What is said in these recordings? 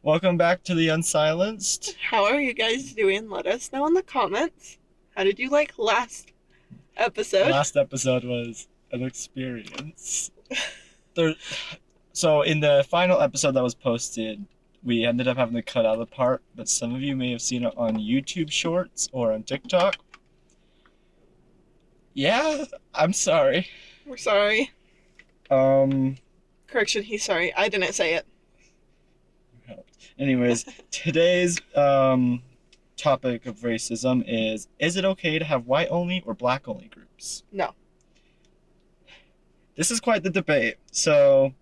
Welcome back to the Unsilenced. How are you guys doing? Let us know in the comments. How did you like last episode? Last episode was an experience. There, so in the final episode that was posted, we ended up having to cut out a part, but some of you may have seen it on YouTube Shorts or on TikTok. Yeah, I'm sorry. We're sorry. Um, Correction, he's sorry. I didn't say it. Anyways, today's topic of racism is it okay to have white only or black only groups? No. This is quite the debate. So,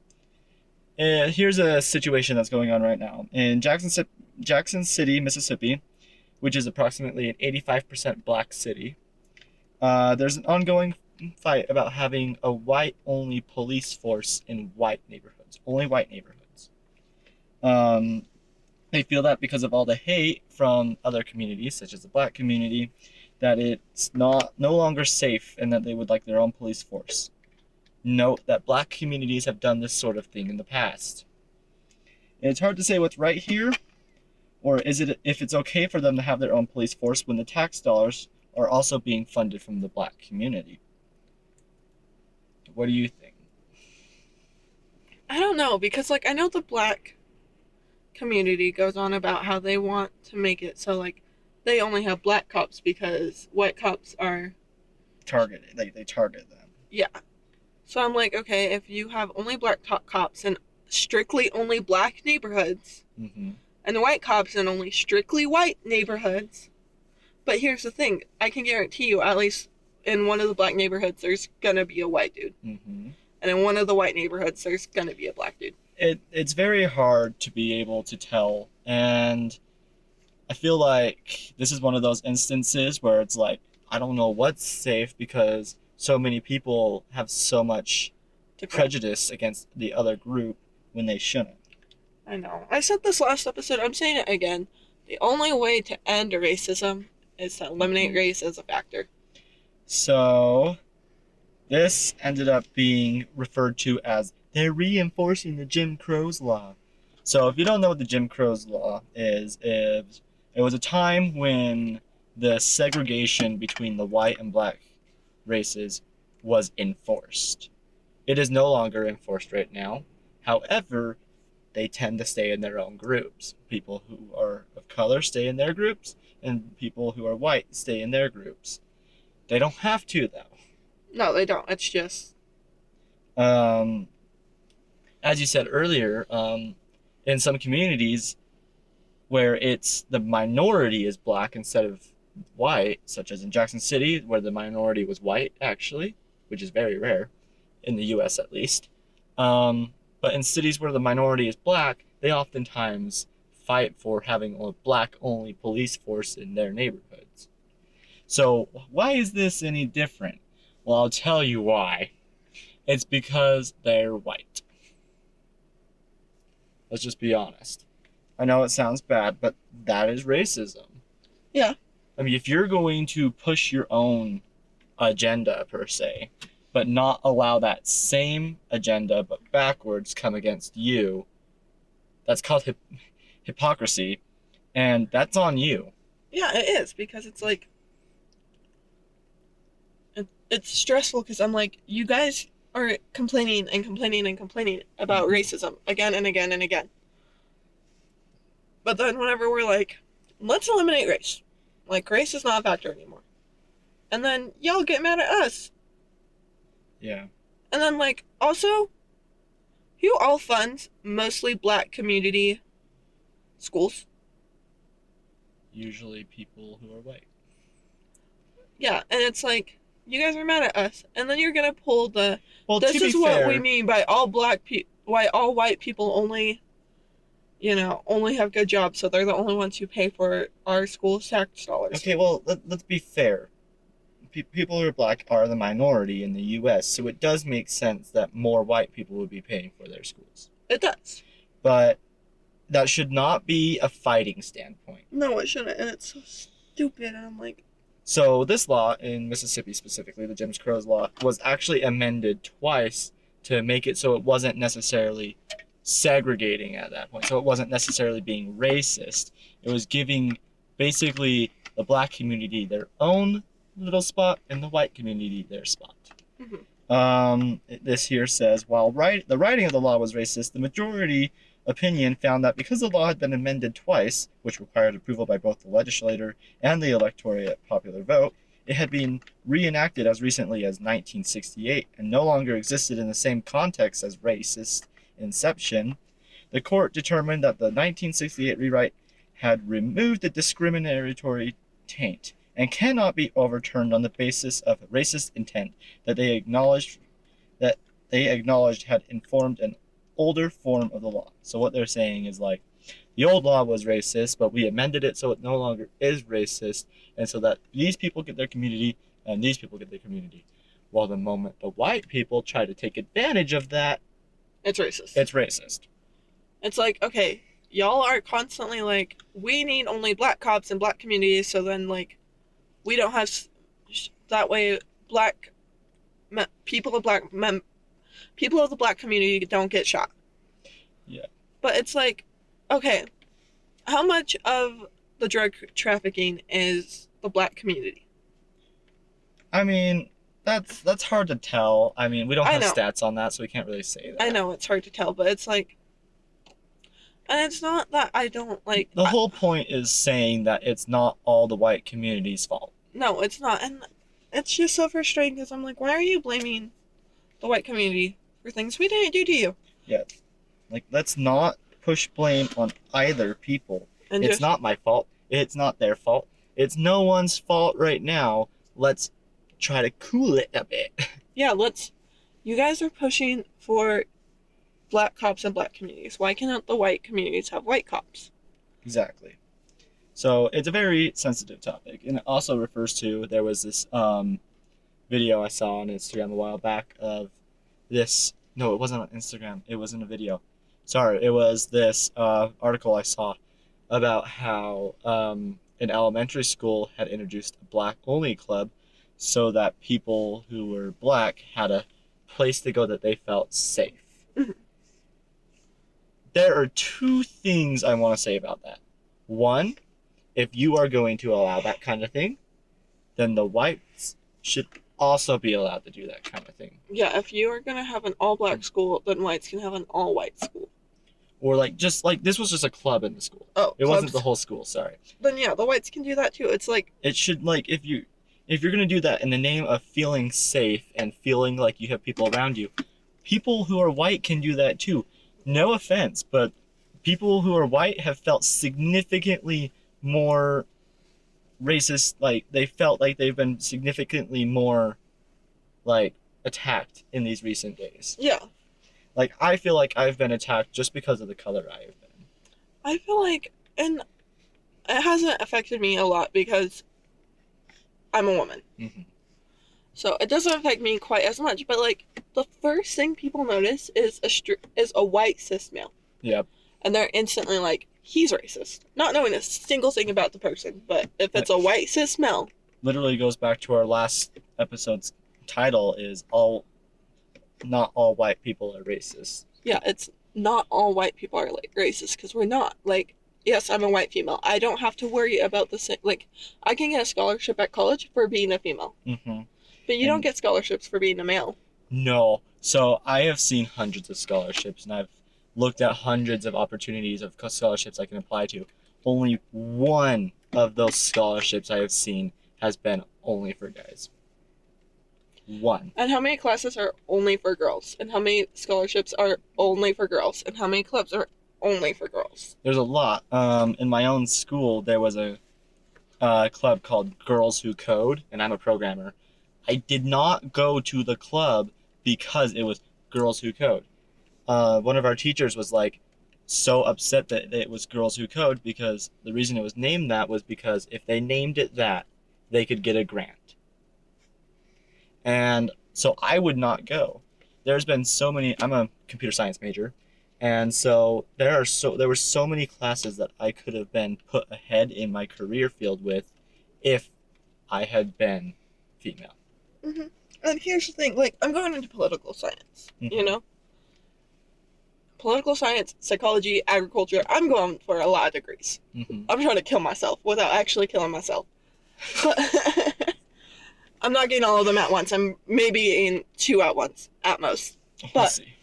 here's a situation that's going on right now. In Jackson City, Mississippi, which is approximately an 85% black city, there's an ongoing fight about having a white-only police force in white neighborhoods, only white neighborhoods. They feel that because of all the hate from other communities, such as the black community, that it's no longer safe and that they would like their own police force. Note that black communities have done this sort of thing in the past. And it's hard to say what's right here, or is it if it's okay for them to have their own police force when the tax dollars are also being funded from the black community. What do you think? I don't know, because I know the black community goes on about how they want to make it so they only have black cops because white cops are Targeted. They target them. yeah. So I'm like, okay, if you have only black cops in strictly only black neighborhoods, Mm-hmm. and the white cops in only strictly white neighborhoods. But here's the thing, I can guarantee you, at least in one of the black neighborhoods, there's gonna be a white dude. Mm-hmm. And in one of the white neighborhoods, there's gonna be a black dude. It's very hard to be able to tell, and I feel like this is one of those instances where it's like, I don't know what's safe because so many people have so much prejudice against the other group when they shouldn't. I know. I said this last episode, I'm saying it again. The only way to end racism is to eliminate race as a factor. So, this ended up being referred to as they're reinforcing the Jim Crow's law. So, if you don't know what the Jim Crow's law is, it was a time when the segregation between the white and black races was enforced. It is no longer enforced right now. However, they tend to stay in their own groups. People who are of color stay in their groups, and people who are white stay in their groups. They don't have to, though. No, they don't. It's just... As you said earlier, in some communities where it's the minority is black instead of white, such as in Jackson City, where the minority was white, actually, which is very rare, in the U.S. at least. But in cities where the minority is black, they oftentimes fight for having a black-only police force in their neighborhoods. So why is this any different? Well, I'll tell you why. It's because they're white. Let's just be honest. I know it sounds bad, but that is racism. Yeah. I mean, if you're going to push your own agenda, per se, but not allow that same agenda, but backwards, come against you, that's called hypocrisy, and that's on you. Yeah, it is, because it's it's stressful, because I'm like, you guys are complaining and complaining and complaining about racism again and again and again. But then whenever we're like, let's eliminate race. Race is not a factor anymore. And then y'all get mad at us. Yeah. And then, also, who all funds mostly black community schools? Usually people who are white. Yeah, and it's like, you guys are mad at us, and then you're gonna pull the, Well, this to is be what fair, we mean by all white people only, only have good jobs, so they're the only ones who pay for our school's tax dollars. Okay, well, let's be fair. People who are black are the minority in the U.S., so it does make sense that more white people would be paying for their schools. It does. But that should not be a fighting standpoint. No, it shouldn't, and it's so stupid, and I'm like... So this law, in Mississippi specifically, the Jim Crow's law, was actually amended twice to make it so it wasn't necessarily segregating at that point. So it wasn't necessarily being racist. It was giving basically the black community their own little spot and the white community their spot. This here says, while the writing of the law was racist, the majority opinion found that because the law had been amended twice, which required approval by both the legislature and the electorate popular vote, it had been reenacted as recently as 1968 and no longer existed in the same context as racist inception. The court determined that the 1968 rewrite had removed the discriminatory taint and cannot be overturned on the basis of racist intent that they acknowledged had informed an older form of the law. So what they're saying is like, the old law was racist, but we amended it so it no longer is racist, and so that these people get their community and these people get their community. Well, the moment the white people try to take advantage of that, it's racist. It's racist. It's like, okay, y'all are constantly like, we need only black cops in black communities, so then like, we don't have that way. People of the black community don't get shot. Yeah. But it's like, okay, how much of the drug trafficking is the black community? I mean, that's hard to tell. I mean, we don't have know. stats on that, so we can't really say that. I know it's hard to tell, but it's like, and it's not that I don't like. The whole point is saying that it's not all the white community's fault. No, it's not, and it's just so frustrating because I'm like, why are you blaming the white community for things we didn't do to you? Yeah, like let's not push blame on either people. And it's not my fault. It's not their fault. It's no one's fault right now. Let's try to cool it a bit. Yeah, you guys are pushing for black cops in black communities. Why can't the white communities have white cops? Exactly. So it's a very sensitive topic, and it also refers to, there was this video I saw on Instagram a while back of this. No, it wasn't on Instagram. It was in a video. Sorry, it was this article I saw about how an elementary school had introduced a black-only club so that people who were black had a place to go that they felt safe. Mm-hmm. There are two things I want to say about that. One, if you are going to allow that kind of thing, then the whites should also be allowed to do that kind of thing. Yeah, if you are going to have an all-black school, then whites can have an all-white school. Or this was just a club in the school. Oh, it wasn't the whole school, sorry. Then yeah, the whites can do that too. It's like, it should, like, if you're going to do that in the name of feeling safe and feeling like you have people around you, people who are white can do that too. No offense, but people who are white have felt significantly more racist, like they felt like they've been significantly more like attacked in these recent days. Yeah. Like I feel like I've been attacked just because of the color I have been. I feel like, and it hasn't affected me a lot because I'm a woman. Mm-hmm. So it doesn't affect me quite as much, but like the first thing people notice is a white cis male. Yep. And they're instantly like, he's racist. Not knowing a single thing about the person, but if it's a white cis male. Literally goes back to our last episode's title is not all white people are racist. Yeah, it's not all white people are like racist because we're not. Like, yes, I'm a white female. I don't have to worry about the same. Like, I can get a scholarship at college for being a female. Mm-hmm. But you don't get scholarships for being a male. No. So I have seen hundreds of scholarships, and I've looked at hundreds of opportunities of scholarships I can apply to. Only one of those scholarships I have seen has been only for guys. One. And how many classes are only for girls? And how many scholarships are only for girls? And how many clubs are only for girls? There's a lot. In my own school, there was a club called Girls Who Code, and I'm a programmer. I did not go to the club because it was Girls Who Code. One of our teachers was like so upset that it was Girls Who Code because the reason it was named that was because if they named it that, they could get a grant. And so I would not go. There's been so many. I'm a computer science major, and so there were so many classes that I could have been put ahead in my career field with if I had been female. Mm-hmm. And here's the thing, like, I'm going into political science, Mm-hmm. you know? political science, psychology, agriculture. I'm going for a lot of degrees. Mm-hmm. I'm trying to kill myself without actually killing myself. But I'm not getting all of them at once. I'm maybe getting 2 at once, at most. We'll But see.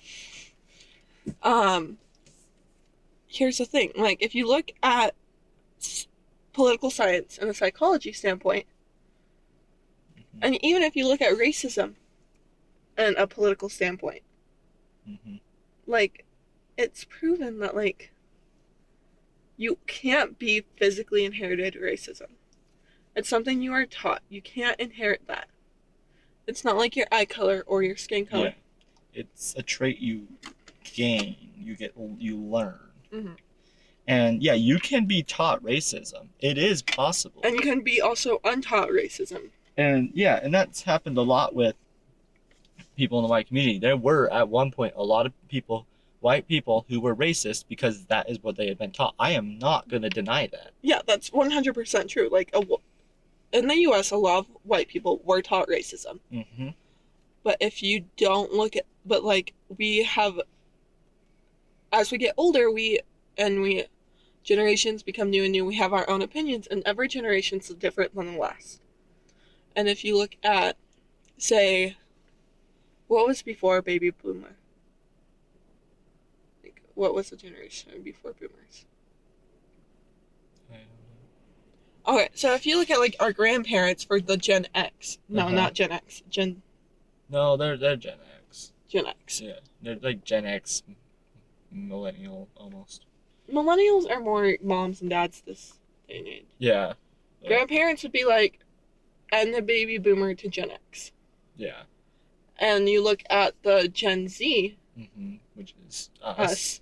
Here's the thing. Like, if you look at political science and a psychology standpoint, Mm-hmm. and even if you look at racism and a political standpoint, Mm-hmm. like, it's proven that, like, you can't be physically inherited racism. It's something you are taught. You can't inherit that. It's not like your eye color or your skin color. Yeah. It's a trait you gain. You learn. Mm-hmm. And yeah, you can be taught racism. It is possible. And you can be also untaught racism. And yeah, and that's happened a lot with people in the white community. There were at one point a lot of people, white people, who were racist because that is what they had been taught. I am not going to deny that. Yeah, that's 100% true. Like, in the U.S., a lot of white people were taught racism. Mm-hmm. But if you don't look at, but like, we have, as we get older, generations become new and new. We have our own opinions, and every generation's different than the last. And if you look at, say, what was before baby boomer? Like, what was the generation before boomers? Okay, so if you look at, like, our grandparents for the Gen X. No, Uh-huh. not Gen X. No, they're Gen X. Gen X. Yeah, they're like Gen X, millennial almost. Millennials are more moms and dads this day and age. Yeah. Grandparents would be like, and the baby boomer to Gen X. Yeah. And you look at the Gen Z, Mm-hmm. Which is us,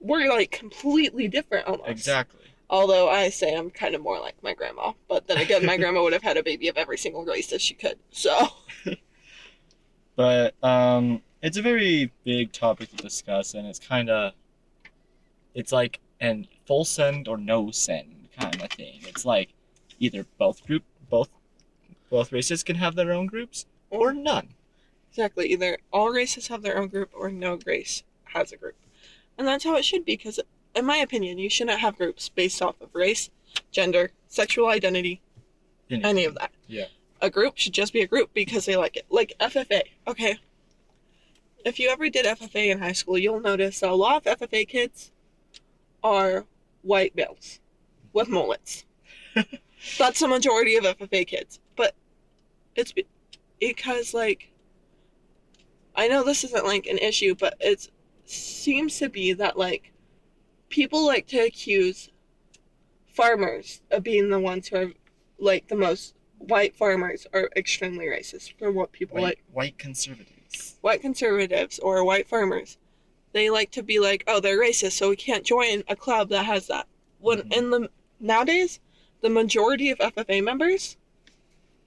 we're like completely different almost. Exactly. Although I say I'm kind of more like my grandma. But then again, my grandma would have had a baby of every single race if she could. So. But it's a very big topic to discuss, and it's like an full send or no send kind of thing. It's like either both races can have their own groups or none. Exactly. Either all races have their own group or no race has a group. And that's how it should be, because in my opinion, you shouldn't have groups based off of race, gender, sexual identity, any of that. Yeah. A group should just be a group because they like it. Like FFA, okay? If you ever did FFA in high school, you'll notice that a lot of FFA kids are white males with mullets. That's the majority of FFA kids. But it's because, like, I know this isn't, like, an issue, but it seems to be that, like, people like to accuse farmers of being the ones who are, like, the most. White farmers are extremely racist for what people like. White conservatives. White conservatives or white farmers, they like to be like, oh, they're racist, so we can't join a club that has that. When nowadays, the majority of FFA members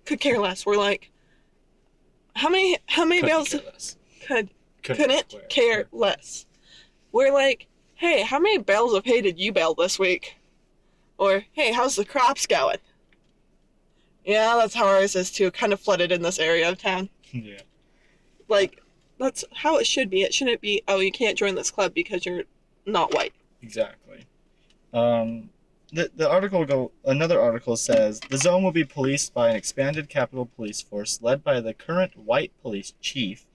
could care less. We're like, how many bales couldn't care less. We're like, hey, how many bales of hay did you bale this week? Or, hey, how's the crops going? Yeah, that's how ours is too. Kind of flooded in this area of town. Yeah. Like, that's how it should be. It shouldn't be, oh, you can't join this club because you're not white. Exactly. Another article says, the zone will be policed by an expanded Capitol Police Force led by the current white police chief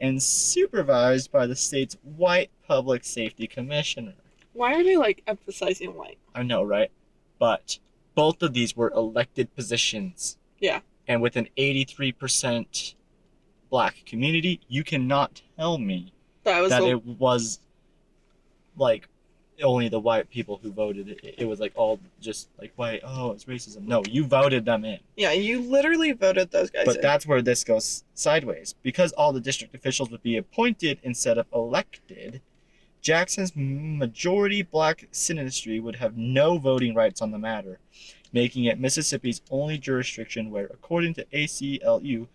and supervised by the state's white public safety commissioner. Why are they, like, emphasizing white? I know, right? But both of these were elected positions. Yeah. And with an 83% black community, you cannot tell me that it was, like, only the white people who voted. It was, like, all just, like, white, oh, it's racism. No, you voted them in. Yeah, you literally voted those guys in. But that's where this goes sideways. Because all the district officials would be appointed instead of elected, Jackson's majority black citizenry would have no voting rights on the matter, making it Mississippi's only jurisdiction where, according to ACLU,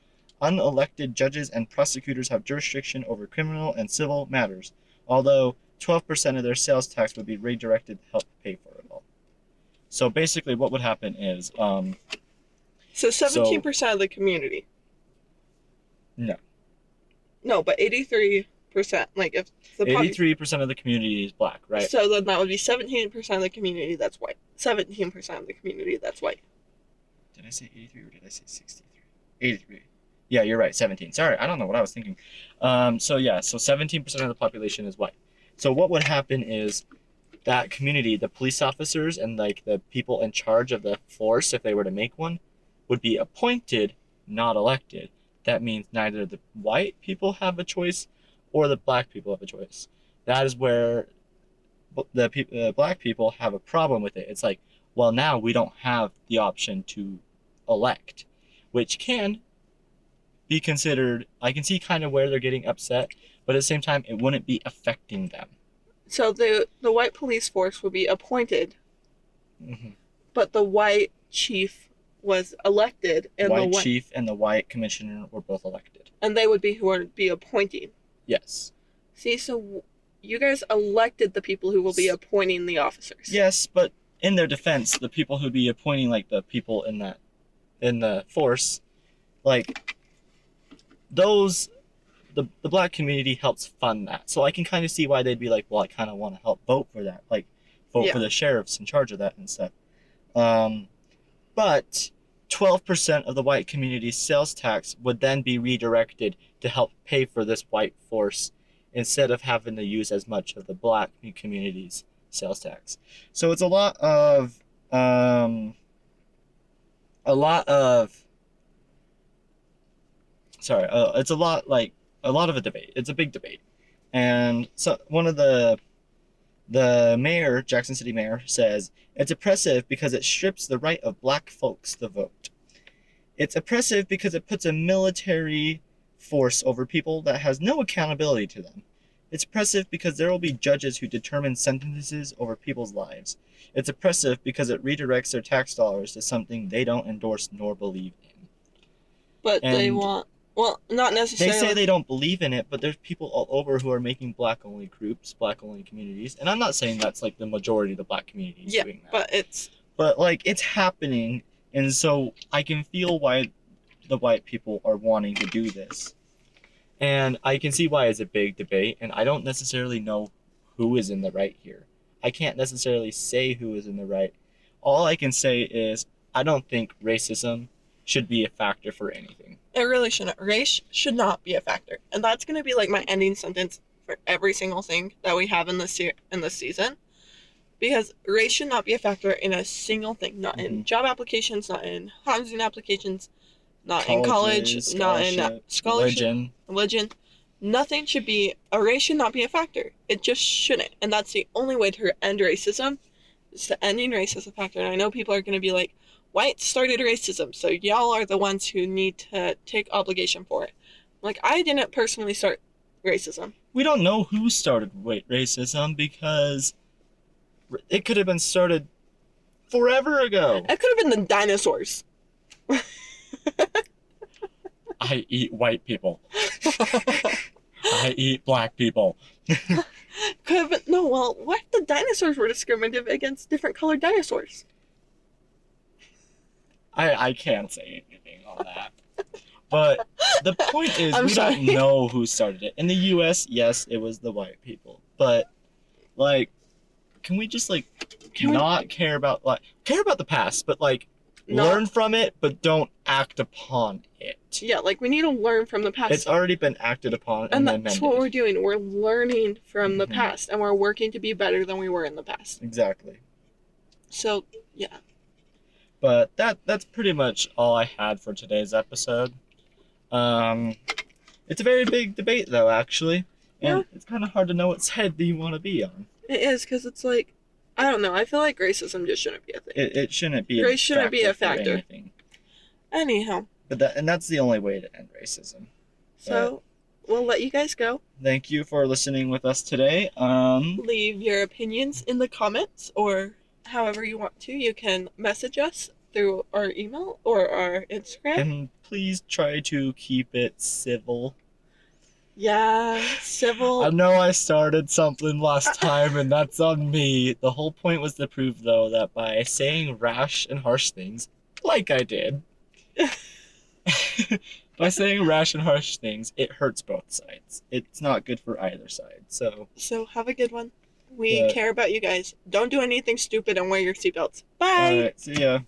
unelected judges and prosecutors have jurisdiction over criminal and civil matters, although 12% of their sales tax would be redirected to help pay for it all. So basically what would happen is... So 17% of the community. No. No, but 83... Like if the 83% of the community is black, right? So then that would be 17% of the community that's white. 17% of the community that's white. Did I say 83 or did I say 63? 83. Yeah, you're right, 17. Sorry, I don't know what I was thinking. So 17% of the population is white. So what would happen is that community, the police officers and like the people in charge of the force, if they were to make one, would be appointed, not elected. That means neither the white people have a choice or the black people have a choice. That is where the black people have a problem with it. It's like, well, now we don't have the option to elect, which can be considered. I can see kind of where they're getting upset, but at the same time, it wouldn't be affecting them. So the white police force would be appointed, Mm-hmm. but the white chief was elected, and White chief and the white commissioner were both elected. and they would be who would be appointing. Yes. See, so you guys elected the people who will be appointing the officers. Yes, but in their defense, the people who'd be appointing like the people in the force, like those the black community helps fund that. So I can kind of see why they'd be like, well, I kind of want to help vote for that, like vote Yeah. for the sheriffs in charge of that and stuff. But 12% of the white community's sales tax would then be redirected to help pay for this white force instead of having to use as much of the black community's sales tax. So it's a lot of a debate. It's a big debate. And so one of the mayor, Jackson City mayor, says it's oppressive because it strips the right of black folks to vote. It's oppressive because it puts a military force over people that has no accountability to them. It's oppressive because there will be judges who determine sentences over people's lives. It's oppressive because it redirects their tax dollars to something they don't endorse nor believe in. But they And want, well, not They necessarily. say they don't believe in it, but there's people all over who are making black-only groups, black-only communities. And I'm not saying that's like the majority of the black community is Yeah, doing that. but it's But like it's happening, and so I can feel why the white people are wanting to do this. And I can see why it's a big debate, and I don't necessarily know who is in the right here. I can't necessarily say who is in the right. All I can say is I don't think racism should be a factor for anything. It really shouldn't. Race should not be a factor, and that's gonna be like my ending sentence for every single thing that we have in this season, because race should not be a factor in a single thing. Not in job applications, not in housing applications, not in college, Colleges, not in scholarship, religion. Nothing should be. A race should not be a factor. It just shouldn't, and that's the only way to end racism. Is to ending race as a factor. And I know people are gonna be like, whites started racism, so y'all are the ones who need to take obligation for it. Like, I didn't personally start racism. We don't know who started racism because it could have been started forever ago. It could have been the dinosaurs. I eat white people. I eat black people. Could have been, no, well, what if the dinosaurs were discriminative against different colored dinosaurs? I can't say anything on that. But the point is, I'm we sorry. don't know who started it. In the U.S., yes, it was the white people. But, like, can we just, like, Can we- not care about the past, but, like, No. learn from it, but don't act upon it. Yeah, like, we need to learn from the past. It's already been acted upon and then that's amended. what we're doing. We're learning from the Mhm. past, and we're working to be better than we were in the past. Exactly. So, yeah. But that's pretty much all I had for today's episode. It's a very big debate, though, actually. And it's kind of hard to know what side do you want to be on. It is, because it's like, I don't know. I feel like racism just shouldn't be a thing. It shouldn't be Race shouldn't be a for factor. anything. Anyhow, But that's the only way to end racism. so we'll let you guys go. Thank you for listening with us today. Leave your opinions in the comments, or however you want to. You can message us through our email or our Instagram. And please try to keep it civil. Yeah, civil. I know I started something last time, and that's on me. The whole point was to prove, though, that by saying rash and harsh things, like I did, By saying rash and harsh things, it hurts both sides. It's not good for either side. So have a good one. We Yeah. care about you guys. Don't do anything stupid and wear your seatbelts. all Bye. right, see ya.